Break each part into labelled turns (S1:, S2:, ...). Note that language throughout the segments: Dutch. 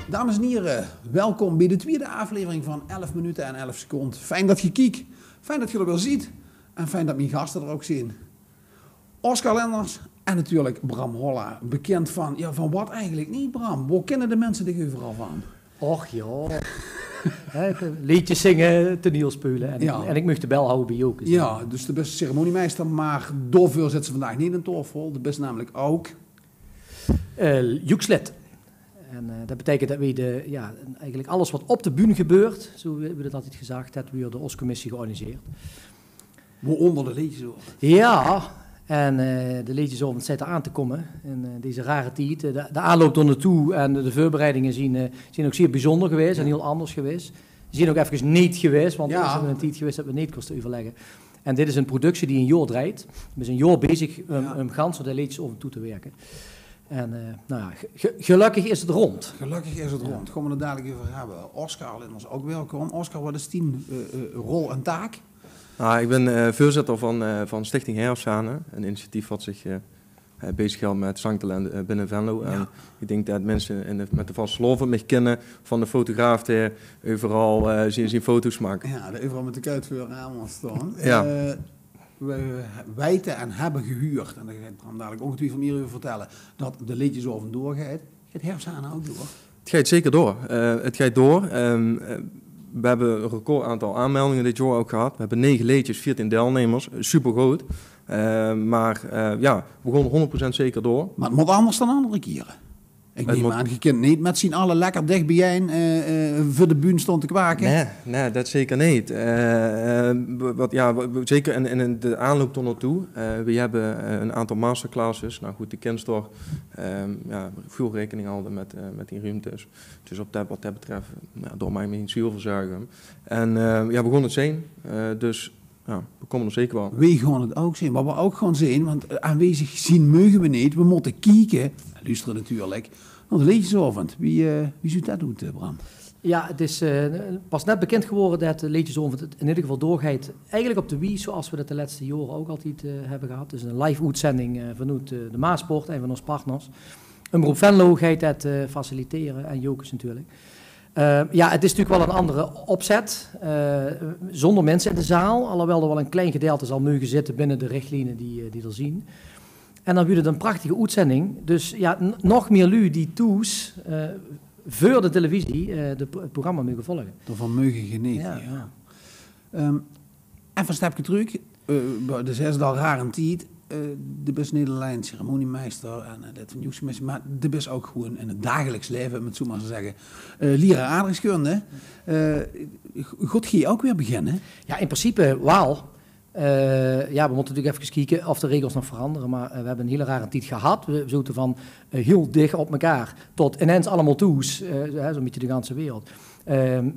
S1: Dames en heren, welkom bij de tweede aflevering van 11 minuten en 11 seconden. Fijn dat je kijkt, fijn dat je er wel ziet en fijn dat mijn gasten er ook zien. Oscar Lenders en natuurlijk Bram Holla, bekend van wat eigenlijk niet, Bram? Waar kennen de mensen dich overal van?
S2: Och ja, liedjes zingen, toneel spelen en ik mocht de bel houden bij Joke.
S1: Ja, dus de beste ceremoniemeester, maar doorveel zit ze vandaag niet in tafel. De best namelijk ook...
S2: Joekslid. En dat betekent dat we eigenlijk alles wat op de bühne gebeurt, zo hebben we dat altijd gezegd, dat we de OS-commissie georganiseerd.
S1: Waaronder de liedjesavond.
S2: Ja, en de liedjesavond zit er aan te komen in deze rare tijd. De aanloop er naartoe en de voorbereidingen zijn ook zeer bijzonder geweest en heel anders geweest. Ze zijn ook even niet geweest, want we zijn een tijd geweest dat we niet kosten overleggen. En dit is een productie die een jaar draait. We zijn een jaar bezig om gans de liedjesavond toe te werken. En gelukkig is het rond.
S1: Gelukkig is het rond. Gaan we het dadelijk over hebben. Oscar Lenders ook welkom. Oscar, wat is die rol en taak?
S3: Ik ben voorzitter van Stichting Herfstzaanen. Een initiatief wat zich bezighoudt met zangtalent binnen Venlo. Ja. En ik denk dat mensen met de vaste sloven mij kennen van de fotograaf die overal zien foto's maken.
S1: Ja, die overal met de kuitvuur aan staan.
S3: Ja.
S1: We weten en hebben gehuurd, en daar gaat Bram dadelijk ongetwijfeld meer over vertellen, dat de liedjesavond doorgaat. Gaat Herfstzaanen ook door?
S3: Het gaat zeker door. Het gaat door. We hebben een record aantal aanmeldingen dit jaar ook gehad. We hebben 9 liedjes, 14 deelnemers. Super groot. We begonnen 100% zeker door.
S1: Maar het moet anders dan andere keren. Ik neem aan, je kunt niet met z'n allen lekker dicht bij jij voor de bühne stond te kwaken.
S3: Nee, dat zeker niet. Zeker in de aanloop er naartoe. We hebben een aantal masterclasses. Nou goed, de kinderen veel rekening houden met die ruimtes. Dus wat dat betreft, door mij niet zuur verzuigen. En we begonnen het zijn. We komen er zeker wel.
S1: We gaan het ook zien. Wat we ook gaan zien, want aanwezig zien mogen we niet. We moeten kijken, luisteren natuurlijk, naar de liedjesavond. Wie zou dat doen, Bram?
S2: Ja, het is pas net bekend geworden dat de liedjesavond in ieder geval doorgaat. Eigenlijk op de Wie, zoals we dat de laatste jaren ook altijd hebben gehad. Dus een live uitzending vanuit de Maasport, een van onze partners. Omroep Venlo gaat dat faciliteren en Jokers natuurlijk. Het is natuurlijk wel een andere opzet, zonder mensen in de zaal, alhoewel er wel een klein gedeelte zal mogen zitten binnen de richtlijnen die er zien. En dan wordt het een prachtige uitzending, dus nog meer lui die toes voor de televisie het programma mogen volgen.
S1: Ervan mogen genieten, ja. Even een stapje terug, dus is het al raar een tijd. De best Nederlandse ceremoniemeester en dat van nieuwscommissie, maar de best ook gewoon in het dagelijks leven, met zo maar te zeggen. Lira aardrijkskunde. God, ga je ook weer beginnen?
S2: Ja, in principe wel. We moeten natuurlijk even kijken of de regels nog veranderen, maar we hebben een hele rare tijd gehad. We zouden van heel dicht op elkaar tot ineens allemaal toes, zo'n beetje de ganse wereld.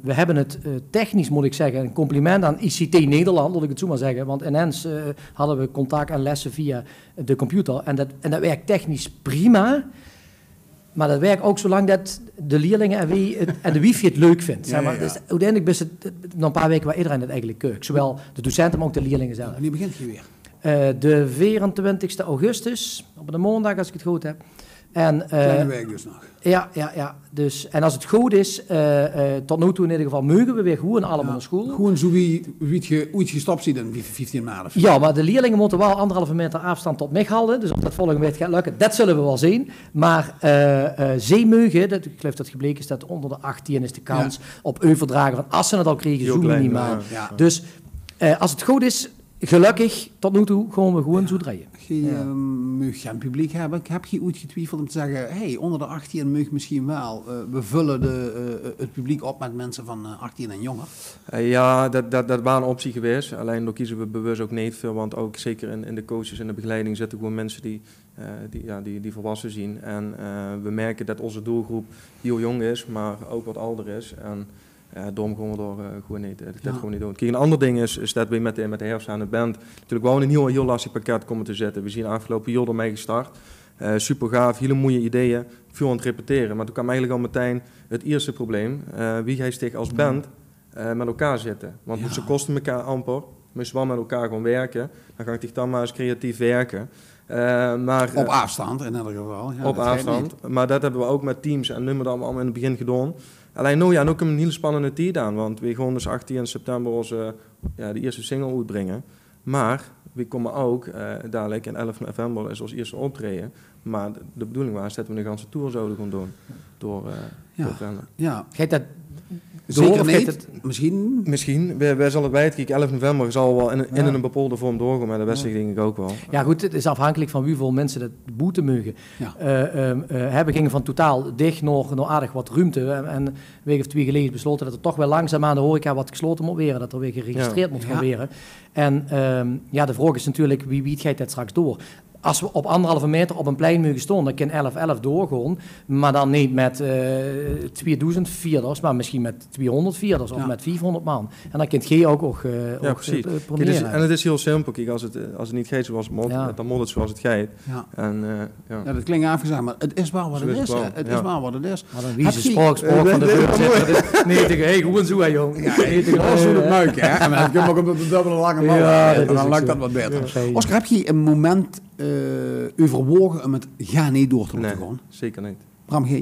S2: We hebben het technisch, moet ik zeggen, een compliment aan ICT Nederland, wil ik het zo maar zeggen. Want ineens hadden we contact en lessen via de computer. En dat werkt technisch prima. Maar dat werkt ook zolang dat de leerlingen en de wifi het leuk vindt. Zeg maar. Dus uiteindelijk is het nog een paar weken waar iedereen het eigenlijk keuk. Zowel de docenten, maar ook de leerlingen zelf.
S1: Wanneer begint je weer?
S2: De 24 augustus, op de maandag als ik het goed heb.
S1: Kleine week dus nog.
S2: Ja. Dus, en als het goed is, tot nu toe in ieder geval, mogen we weer gewoon allemaal naar school.
S1: Gewoon zo wie je ooit gestopt ziet in 15 maanden.
S2: Ja, maar de leerlingen moeten wel 1,5 meter afstand tot mij houden. Dus of dat volgende week gaat lukken, dat zullen we wel zien. Maar ze mogen, ik geloof dat gebleken is dat onder de 18 is de kans op overdragen van als ze het al kregen, zo minimaal. Ja. Dus als het goed is, gelukkig, tot nu toe gaan we gewoon zo draaien.
S1: Mag je een publiek hebben? Heb je ooit getwijfeld om te zeggen, onder de 18 mag misschien wel. We vullen het publiek op met mensen van 18 en jonger.
S3: Dat waren een optie geweest. Alleen daar kiezen we bewust ook niet voor. Want ook zeker in de coaches en de begeleiding zitten gewoon mensen die volwassen zien. En we merken dat onze doelgroep heel jong is, maar ook wat ouder is. En daarom gaan we daar gewoon niet doen. Kijk, een ander ding is dat we met de Herfstzaanen band natuurlijk wel een heel lastig pakket komen te zetten. We zien afgelopen jaar ermee gestart. Super gaaf, hele mooie ideeën, veel aan het repeteren. Maar toen kwam eigenlijk al meteen het eerste probleem. Wie gaat zich als band met elkaar zitten? Want ze kosten elkaar amper. moesten wel met elkaar gewoon werken. Dan ga ik dan maar eens creatief werken. Maar,
S1: op afstand in ieder geval. Ja,
S3: op afstand. Maar dat hebben we ook met teams en nu hebben we dat allemaal in het begin gedaan. Alleen nu komt een hele spannende tijd aan, want we gaan dus 18 september onze, de eerste single uitbrengen. Maar we komen ook dadelijk in 11 november is ons eerste optreden. Maar de bedoeling was dat we een ganse tour zouden gaan doen door Venlo.
S1: Ja.
S2: Gaat dat
S1: Zeker niet. Misschien.
S3: Wij zullen bij het kijken. 11 november zal wel in een bepaalde vorm doorgaan, maar de wedstrijd denk ik ook wel.
S2: Ja goed, het is afhankelijk van hoeveel mensen dat boete mogen.
S1: Ja.
S2: We gingen van totaal dicht nog aardig wat ruimte. En een week of 2 geleden besloten dat er toch wel langzaam aan de horeca wat gesloten moet worden. Dat er weer geregistreerd moet gaan worden. En de vraag is natuurlijk, wie gaat dat straks door? Als we op 1,5 meter op een plein mogen staan, dan kan 11-11 doorgaan. Maar dan niet met 2000 vierders, maar misschien met 200 vierders of met 500 man. En dan kunt je ook
S3: precies. En het is heel simpel. Kijk, als het niet gaat zoals het moet, dan moet het zoals het gaat.
S1: Ja. Dat klinkt afgezegd, maar het is wel wat het is. Het is wel wat het is.
S2: Maar een wieze spraak van de voorzitter. Nee, tegen gewoon zo, jong.
S1: Ja, zo dat leuk, hè. En dan kun je ook op de dubbele lange man. Dan lijkt dat wat beter. Oscar, heb je een moment overwogen om het niet door te laten gaan?
S3: Zeker niet.
S1: Bram G?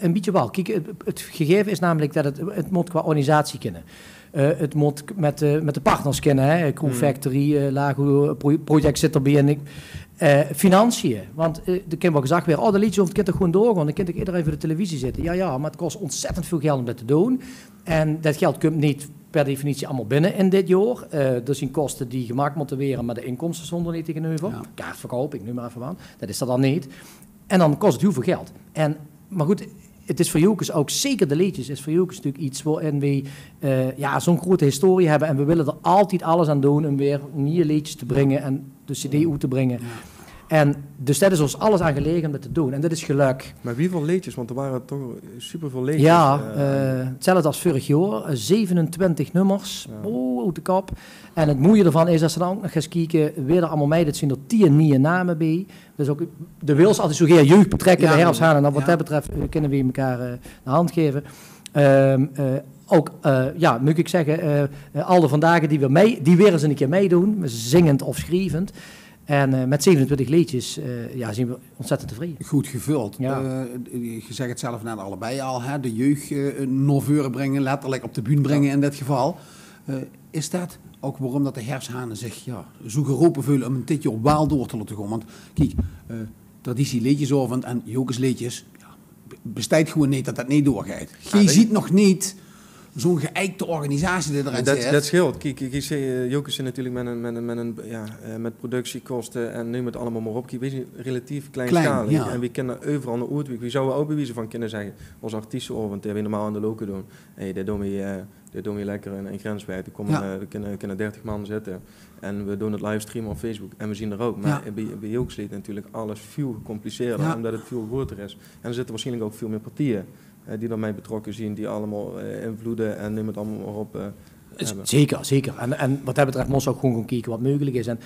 S2: Een beetje wel. Kijk, het gegeven is namelijk dat het moet qua organisatie kennen. Het moet met de partners kennen, hè. Crew Factory, Lago, Project zit erbij en financiën. Want de kind wel gezegd weer, de liedjes of het kind toch gewoon doorgaan. Dan kan ik iedereen voor de televisie zitten. Ja, maar het kost ontzettend veel geld om dat te doen. En dat geld komt niet per definitie allemaal binnen in dit jaar. Er zijn kosten die gemaakt moeten worden, maar de inkomsten stonden niet tegenover. Ja. Kaartverkoop, ik noem maar even aan. Dat is dat dan niet. En dan kost het heel veel geld. Maar goed, het is voor Jokers ook, zeker de liedjes, is voor Jokers natuurlijk iets waarin we zo'n grote historie hebben. En we willen er altijd alles aan doen om weer nieuwe liedjes te brengen en de cd uit te brengen. Ja. En dus dat is ons alles aan gelegen om dat te doen. En dat is geluk.
S3: Maar hoeveel liedjes? Want er waren toch superveel liedjes.
S2: Ja, hetzelfde als vorig jaar. 27 nummers. Ja. Uit de kop. En het mooie ervan is dat ze dan ook nog eens kijken. Weer allemaal mee. Dat zijn er 10 nieuwe namen bij. Dus ook de wils altijd zo geen jeugd betrekken. Ja, de herfst gaan. En dan wat dat betreft kunnen we elkaar de hand geven. Moet ik zeggen. Al de vandaag die weer eens een keer meedoen. Zingend of schrijvend. En met 27 liedjes zijn we ontzettend tevreden.
S1: Goed gevuld. Ja. Je zegt het zelf net allebei al, hè? De jeugd naar voren brengen, letterlijk op de bühne brengen in dit geval. Is dat ook waarom dat de herfsthanen zich zo geroepen voelen om een tikje wel door te laten gaan? Want kijk, traditieliedjes over en Jokers bestaat gewoon niet dat dat niet doorgaat. Je ziet nog niet zo'n geëikte organisatie die erin zit.
S3: Dat scheelt. Kijk, Jokers zijn natuurlijk met productiekosten en nu met allemaal maar op. Kijk, we zijn relatief kleinschalig en we kennen overal naar Oudwijk. We zouden ook bewijzen van kunnen zeggen, als artiestenoven, die we normaal aan de loken doen. Dat doen we lekker in Grenswijk. Er kunnen 30 man zitten en we doen het livestreamen op Facebook en we zien er ook. Maar bij Jokers is natuurlijk alles veel gecompliceerder, omdat het veel groter is. En er zitten waarschijnlijk ook veel meer partijen die daarmee betrokken zijn, die allemaal invloeden en neem het allemaal maar op.
S2: Zeker. En wat dat betreft moest ook gewoon gaan kijken wat mogelijk is. En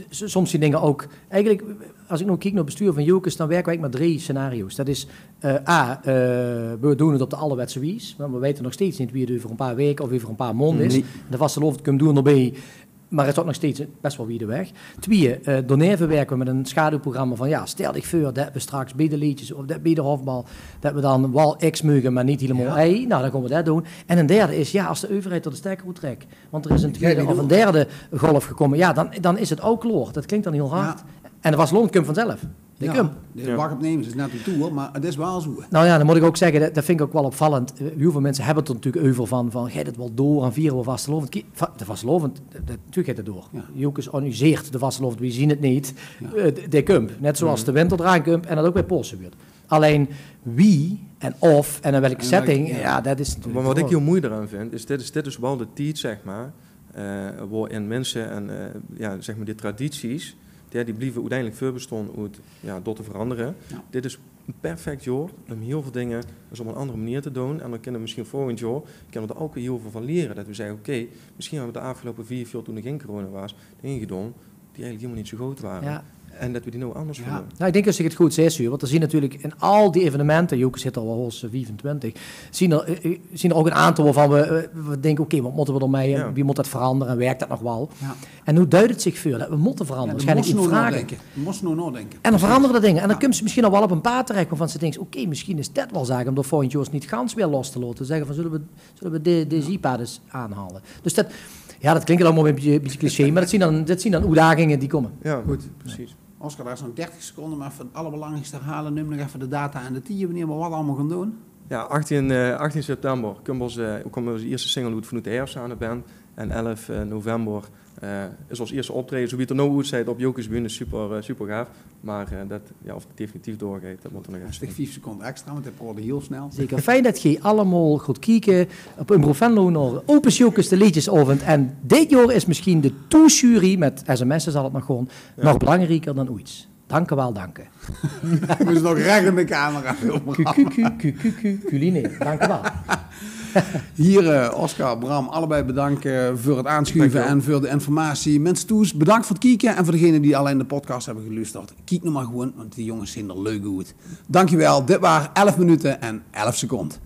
S2: soms die dingen ook. Eigenlijk, als ik nog kijk naar het bestuur van Jokers, dan werken wij met 3 scenario's. Dat is we doen het op de allerwetse wijze. Want we weten nog steeds niet wie het over een paar weken of over een paar maanden is. De vaste lof kunnen doen erbij. Maar het is ook nog steeds best wel wie de weg. 2, daarneven werken we met een schaduwprogramma van stel ik voor dat we straks bij de liedjes of bij de hofbal, dat we dan wel X mogen, maar niet helemaal Y. Nou, dan gaan we dat doen. En een derde is, als de overheid tot de stekker trekt, want er is een tweede of een derde golf gekomen, dan is het ook klaar. Dat klinkt dan heel hard. Ja. En de Wasloon komt vanzelf.
S1: De wachtopnemers is net toe hoor, maar het is wel zo.
S2: Nou ja, dan moet ik ook zeggen, dat vind ik ook wel opvallend. Heel veel mensen hebben het er natuurlijk over van gaat het wel door en vieren we vastelovend. De vastelovend, natuurlijk gaat het door. Ja. Jokers organiseert de vastelovend, we zien het niet. Ja. De kump, net zoals de winterdraankump en dat ook bij Poolse buurt. Alleen wie en of en in welke setting, dat is natuurlijk.
S3: Maar wat ik heel moeilijk eraan vind, is dit is wel de tijd, zeg maar, waarin mensen en zeg maar die tradities, die blijven uiteindelijk voorbestaan door te veranderen. Ja. Dit is een perfect jaar om heel veel dingen dus op een andere manier te doen. En dan kunnen we misschien volgend jaar kunnen we er ook weer heel veel van leren. Dat we zeggen, misschien hebben we de afgelopen 4 jaar toen er geen corona was, dingen gedaan die eigenlijk helemaal niet zo groot waren. Ja. En dat we die nou anders vinden.
S2: Nou, ik denk als ik het goed zei, want er zien natuurlijk in al die evenementen, Joke zit al wel als 25, zien er ook een aantal waarvan we denken, oké, wat moeten we ermee, wie moet dat veranderen en werkt dat nog wel? Ja. En hoe duidt het zich voor dat we moeten veranderen?
S1: Ja, we moesten nog nadenken.
S2: En dan veranderen de dingen. En dan kunnen ze misschien al wel op een paard terecht waarvan ze denken, oké, misschien is dat wel zaken om door volgend jaar niet gans weer los te laten. Zeggen van, zullen we deze paden aanhalen? Dus dat klinkt allemaal een beetje cliché, maar dat zien dan uitdagingen die komen.
S3: Ja, goed, precies.
S1: Oscar, daar is nog 30 seconden, maar even het allerbelangrijkste herhalen. Neem nog even de data en de tien, wanneer we wat allemaal gaan doen.
S3: Ja, 18 september komt onze eerste single uit vanuit de Heersane Band. En 11 november is ons eerste optreden. Zo wie het er nou uitziet op Joke's Bühne, super gaaf. Maar of het definitief doorgaat, dat moet er nog even.
S1: 5 seconden extra, want dat hoorde heel snel.
S2: Zeker. Fijn dat je allemaal goed kijken op Umbro Venlo naar Open Joke's de liedjesavond. En dit jaar is misschien de toejury met sms'en zal het nog gewoon nog belangrijker dan ooit. Dank u wel, dank u.
S1: We moeten nog recht in de camera filmen.
S2: Culine, dank u wel.
S1: Hier, Oscar, Bram, allebei bedankt voor het aanschuiven en voor de informatie. Mensen toes, bedankt voor het kijken. En voor degenen die alleen de podcast hebben geluisterd, kijk nog maar gewoon, want die jongens zien er leuk uit. Dankjewel, dit waren 11 minuten en 11 seconden.